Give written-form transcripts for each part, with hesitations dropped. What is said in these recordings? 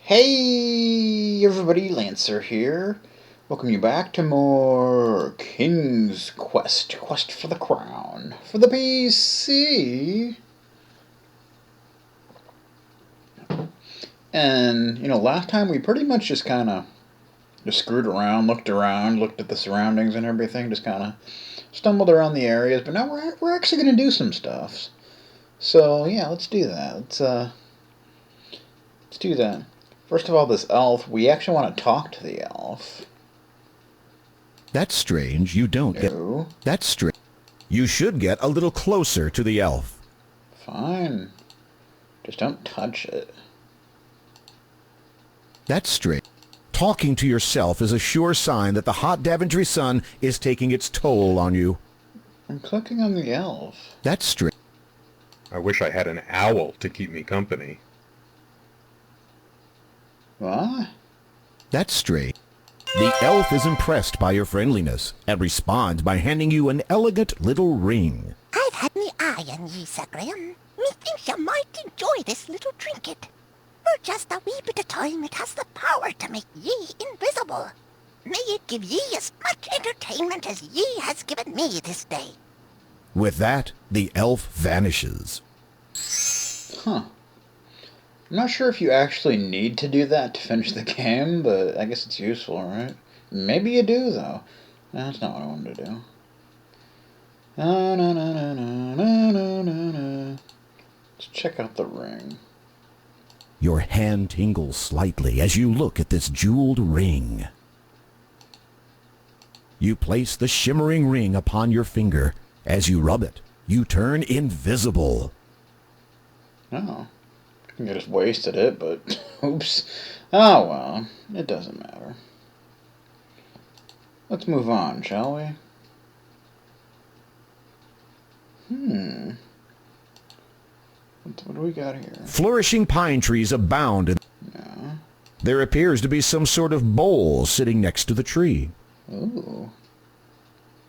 Hey everybody, Lancer here. Welcome you back to more King's Quest. Quest for the Crown. For the PC. And, last time we pretty much just kind of just screwed around, looked at the surroundings and everything, just kind of stumbled around the areas, but now we're actually going to do some stuff. So, yeah, let's do that. Let's do that. First of all, this elf, we actually want to talk to the elf. That's strange. You don't get... That's strange. You should get a little closer to the elf. Fine. Just don't touch it. That's strange. Talking to yourself is a sure sign that the hot Daventry sun is taking its toll on you. I'm clicking on the elf. That's strange. I wish I had an owl to keep me company. What? That's strange. The elf is impressed by your friendliness and responds by handing you an elegant little ring. I've had me eye on ye, Sir Graham. Methinks you might enjoy this little trinket. For just a wee bit of time it has the power to make ye invisible. May it give ye as much entertainment as ye has given me this day. With that, the elf vanishes. Huh. I'm not sure if you actually need to do that to finish the game, but I guess it's useful, right? Maybe you do, though. No, that's not what I wanted to do. Let's check out the ring. Your hand tingles slightly as you look at this jeweled ring. You place the shimmering ring upon your finger. As you rub it, you turn invisible. Oh. I just wasted it, but oops. Oh well, it doesn't matter. Let's move on, shall we? What do we got here? Flourishing pine trees abound. Yeah. There appears to be some sort of bowl sitting next to the tree. Ooh.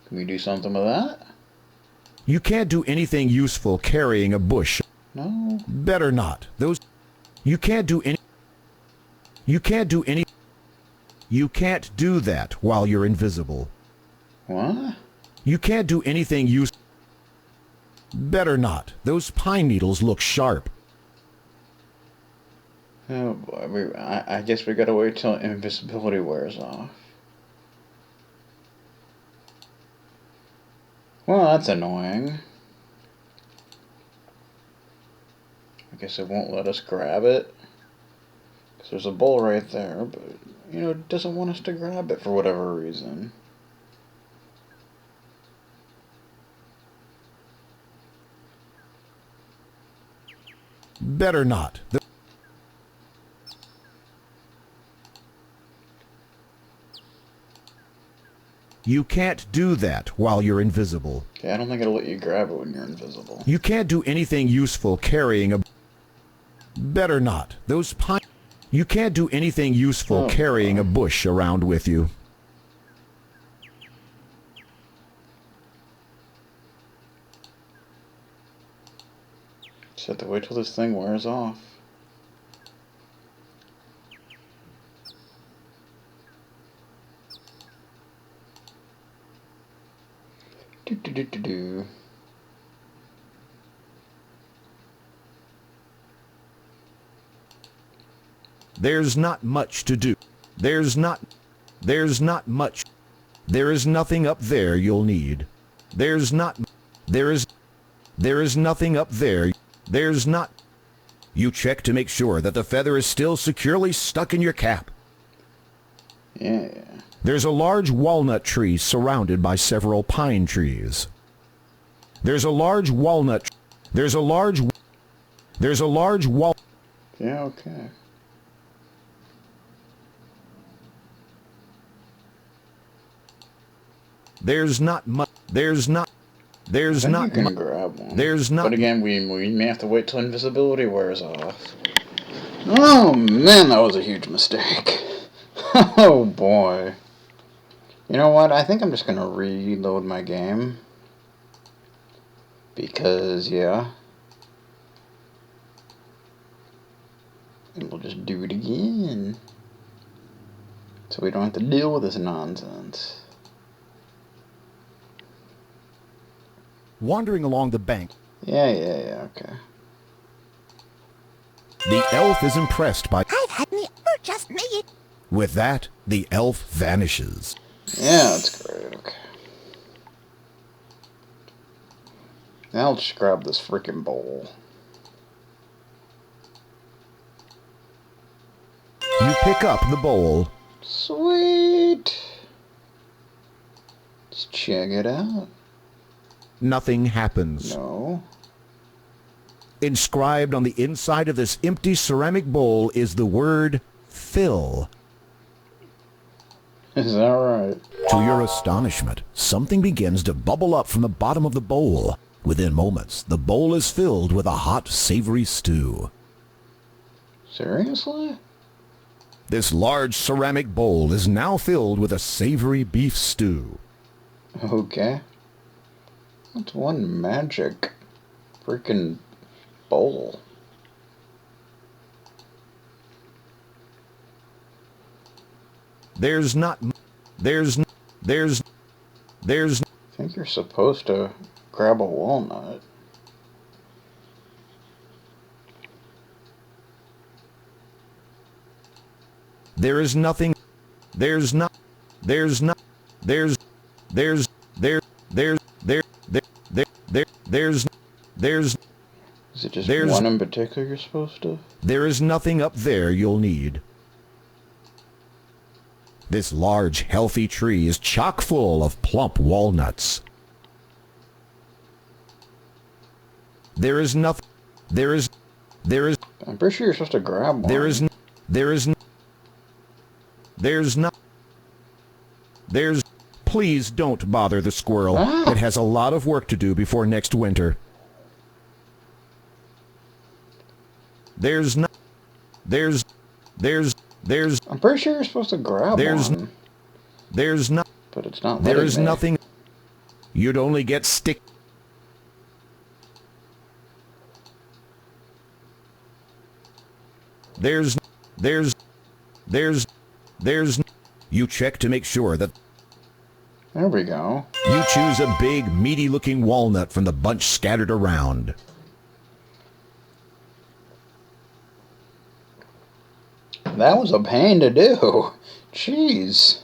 Can we do something with that? You can't do anything useful carrying a bush. No. Better not. You can't do that while you're invisible. What? You can't do anything useful. Better not. Those pine needles look sharp. Oh boy, I guess we gotta wait till invisibility wears off. Well, that's annoying. I guess it won't let us grab it. Because there's a bowl right there, but, it doesn't want us to grab it for whatever reason. Better not. You can't do that while you're invisible. Okay, I don't think it'll let you grab it when you're invisible. You can't do anything useful carrying a... Better not. You can't do anything useful carrying a bush around with you. Just have to wait till this thing wears off. Do. There's not much to do. There's not much. There is nothing up there you'll need. There is nothing up there. You check to make sure that the feather is still securely stuck in your cap. Yeah. There's a large walnut tree surrounded by several pine trees. There's a large walnut. There's a large wall. Yeah, okay. There's not much. There's not. There's I think not. you can grab one. There's not. But again, we may have to wait till invisibility wears off. Oh man, that was a huge mistake. Oh boy. You know what? I think I'm just gonna reload my game. Because, yeah. And we'll just do it again. So we don't have to deal with this nonsense. Wandering along the bank, Yeah, okay. the elf is impressed by... I've had me ever just made. With that, the elf vanishes. Yeah, that's great, okay. Now let's just grab this freaking bowl. You pick up the bowl. Sweet! Let's check it out. Nothing happens. No. Inscribed on the inside of this empty ceramic bowl is the word fill. Is that right? To your astonishment, something begins to bubble up from the bottom of the bowl. Within moments, the bowl is filled with a hot, savory stew. Seriously? This large ceramic bowl is now filled with a savory beef stew. Okay. That's one magic freaking bowl. There's I think you're supposed to grab a walnut. There is nothing. There's not. There's not. There's. There's. There. There's. There. There. There. There. There's. There's. Is it just There's- one in particular you're supposed to? There is nothing up there you'll need. This large, healthy tree is chock full of plump walnuts. There is nothing. There is. There is. I'm pretty sure you're supposed to grab one. There is. There is. There's not. There's. Please don't bother the squirrel. Ah. It has a lot of work to do before next winter. There's not. There's. I'm pretty sure you're supposed to grab There's- one. There's not. But it's not There letting is me. nothing. You'd only get stick. There's. You check to make sure that There we go. you choose a big, meaty-looking walnut from the bunch scattered around. That was a pain to do. Jeez.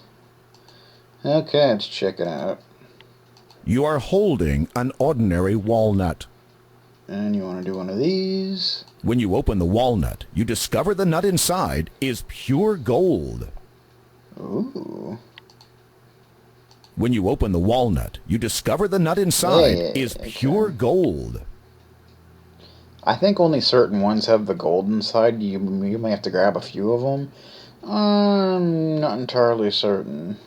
Okay, let's check it out. You are holding an ordinary walnut. And you want to do one of these. When you open the walnut, you discover the nut inside is pure gold. Ooh. When you open the walnut, you discover the nut inside Yeah, is okay. pure gold. I think only certain ones have the gold inside. You may have to grab a few of them. I'm not entirely certain.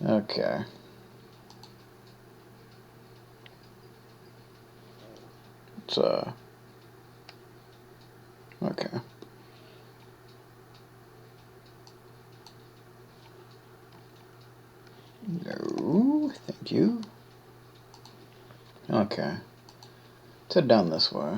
Okay. It's, okay. No, thank you. Okay. Let's head down this way.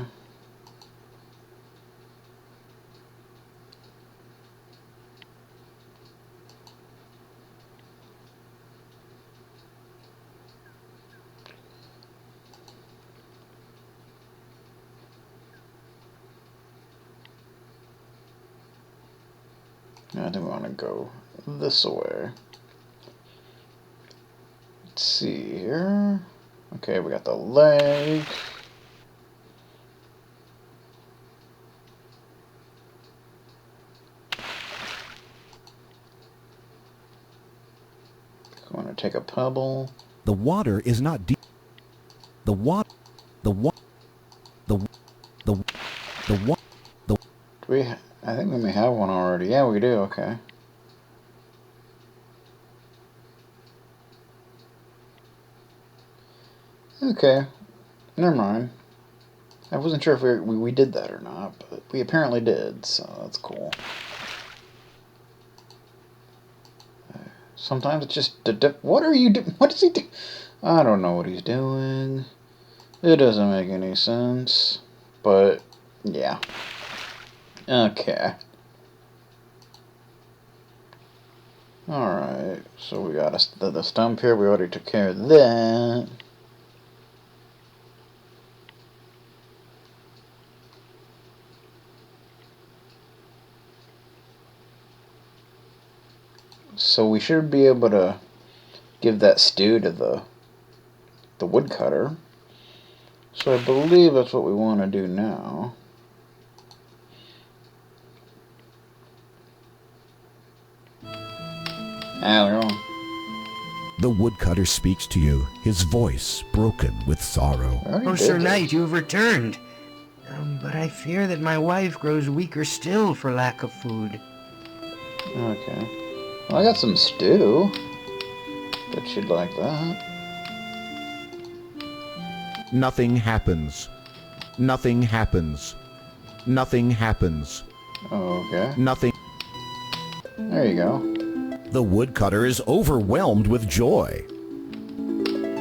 I think we want to go this way. Let's see here. Okay, we got the leg. I want to take a pebble. The water is not deep. The water. The water. The the the water. Do we? I think we may have one already. Yeah, we do. Okay. Okay. Never mind. I wasn't sure if we did that or not, but we apparently did, so that's cool. Sometimes it's just... What are you doing? What is he doing? I don't know what he's doing. It doesn't make any sense. But, yeah. Okay. Alright, so we got the stump here. We already took care of that. So we should be able to give that stew to the woodcutter. So I believe that's what we want to do now. The woodcutter speaks to you, his voice broken with sorrow. Oh, Sir Knight, you have returned. But I fear that my wife grows weaker still for lack of food. Okay. Well, I got some stew. Bet she'd like that. Nothing happens. Nothing happens. Nothing happens. Okay. Nothing. There you go. The woodcutter is overwhelmed with joy.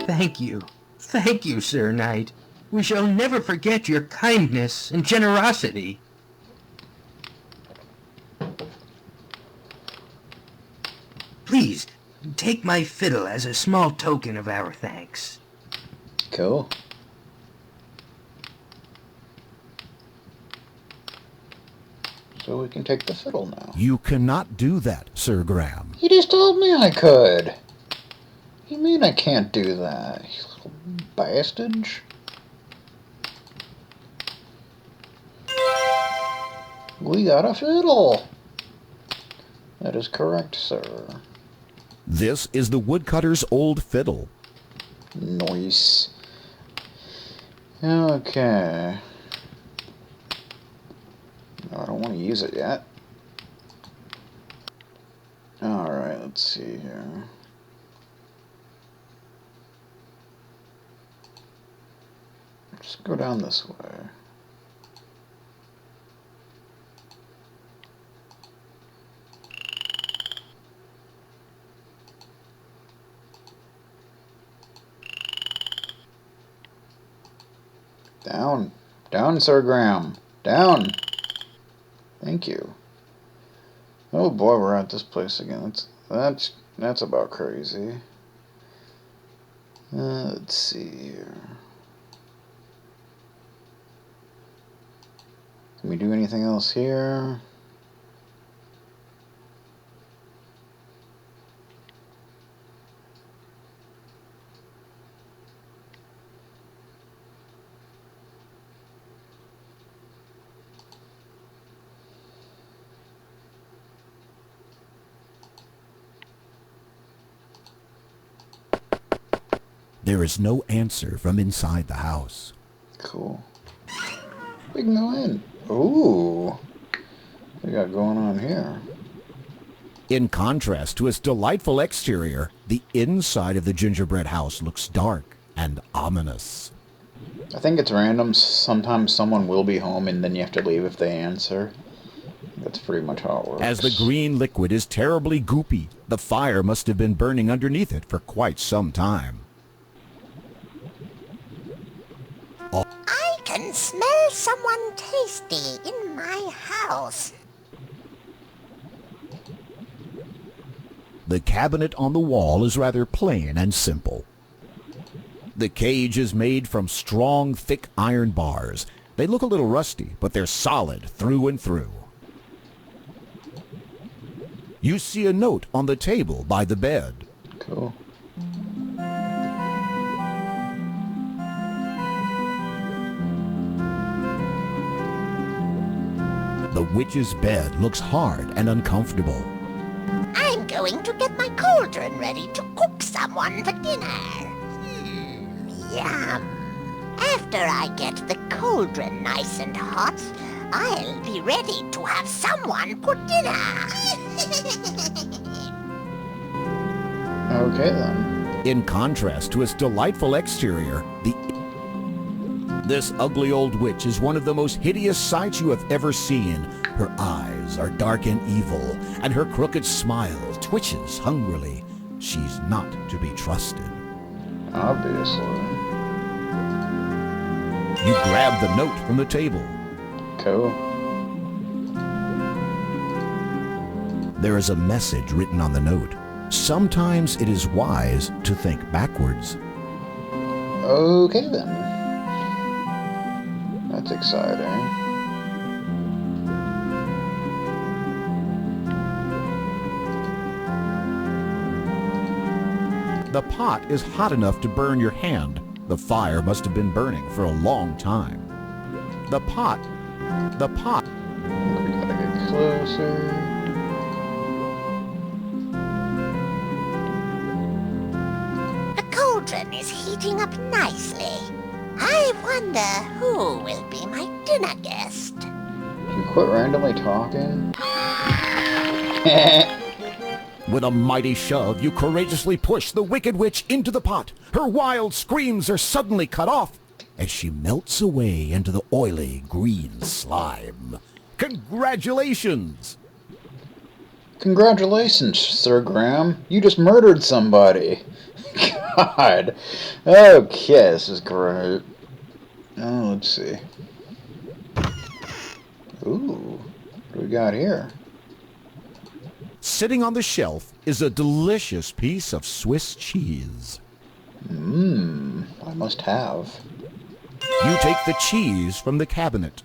Thank you. Thank you, Sir Knight. We shall never forget your kindness and generosity. Please, take my fiddle as a small token of our thanks. Cool. So we can take the fiddle now. You cannot do that, Sir Graham. He just told me I could. You mean I can't do that, you little bastard? We got a fiddle. That is correct, sir. This is the woodcutter's old fiddle. Nice. Okay. No, I don't want to use it yet. Alright, let's see here. Just go down this way. Down. Down, Sir Graham. Down. Thank you. Oh boy, we're at this place again. That's about crazy. Let's see here. Can we do anything else here? There is no answer from inside the house. Cool. We can go in. Ooh. What we got going on here? In contrast to its delightful exterior, the inside of the gingerbread house looks dark and ominous. I think it's random. Sometimes someone will be home and then you have to leave if they answer. That's pretty much how it works. As the green liquid is terribly goopy, the fire must have been burning underneath it for quite some time. I can smell someone tasty in my house. The cabinet on the wall is rather plain and simple. The cage is made from strong, thick iron bars. They look a little rusty, but they're solid through and through. You see a note on the table by the bed. Cool. The witch's bed looks hard and uncomfortable. I'm going to get my cauldron ready to cook someone for dinner. Yum. After I get the cauldron nice and hot, I'll be ready to have someone for dinner. Okay then. In contrast to its delightful exterior, this ugly old witch is one of the most hideous sights you have ever seen. Her eyes are dark and evil, and her crooked smile twitches hungrily. She's not to be trusted. Obviously. You grab the note from the table. Cool. There is a message written on the note. Sometimes it is wise to think backwards. Okay then. That's exciting. The pot is hot enough to burn your hand. The fire must have been burning for a long time. The pot. We gotta get closer. The cauldron is heating up nicely. I wonder who will be my dinner guest. Can you quit randomly talking? With a mighty shove, you courageously push the Wicked Witch into the pot. Her wild screams are suddenly cut off as she melts away into the oily green slime. Congratulations! Congratulations, Sir Graham. You just murdered somebody. God. Okay, this is great. Oh, let's see. Ooh, what do we got here? Sitting on the shelf is a delicious piece of Swiss cheese. I must have. You take the cheese from the cabinet.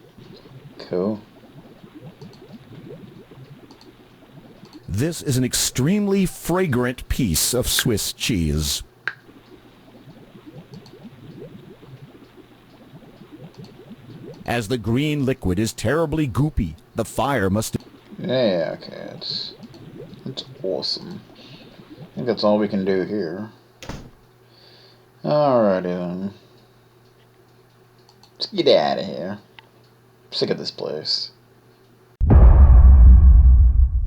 Cool. This is an extremely fragrant piece of Swiss cheese. As the green liquid is terribly goopy, the fire must... Yeah, okay, it's awesome. I think that's all we can do here. Alrighty then. Let's get out of here. I'm sick of this place.